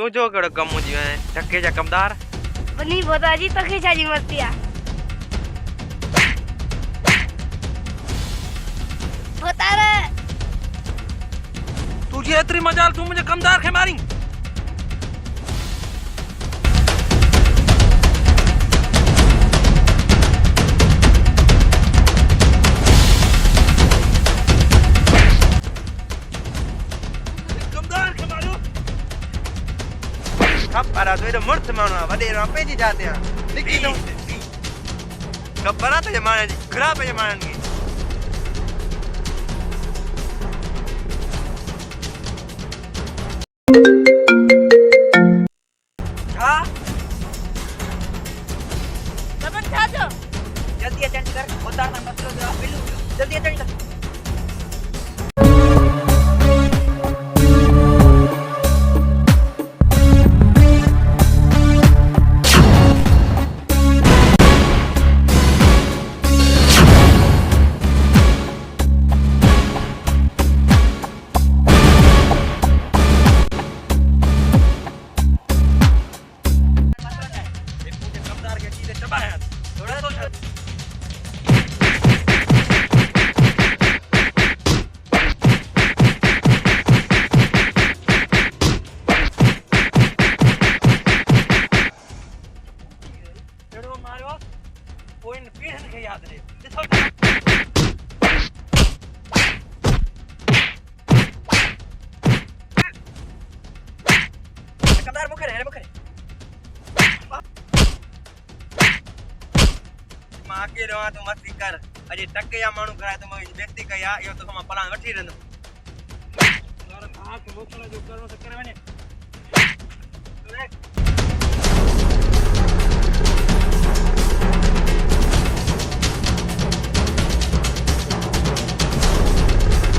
तुझो कहिड़ो कमु हुजी वञे टके जा कमदार वञी बोदा जी तोखे छा जी मस्ती आहे बोतार तुझी एतिरी मजाल तूं मुंहिंजे कमदार खे मारी खबर आहे तूं एॾो मुर्त माण्हू आहे वॾे रहो पंहिंजी जात आहे निकिरी तूं ख़बर आहे तुंहिंजे माण्हुनि जी घुरा पंहिंजे माण्हुनि खे छा सबन छा थियो जल्दी अटेंड कर उतार ना मसलो जो बिल्लू जल्दी अटेंड कर मांखे रहां तूं मस्ती कर अॼु टके जा माण्हू कराए तूं मुंहिंजी बेइज़ती कई आहे इहो तोखां मां प्लान वठी रहंदुमि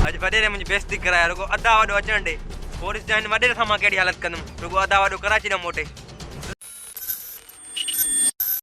अॼु वॾे मुंहिंजी बेइज़ती कराए रुगो अधा वॾो अचण ॾे पोइ ॾिसजांइ वॾे सां मां कहिड़ी हालत कंदुमि रुगो अधा वॾो कराए छॾियमि मोटे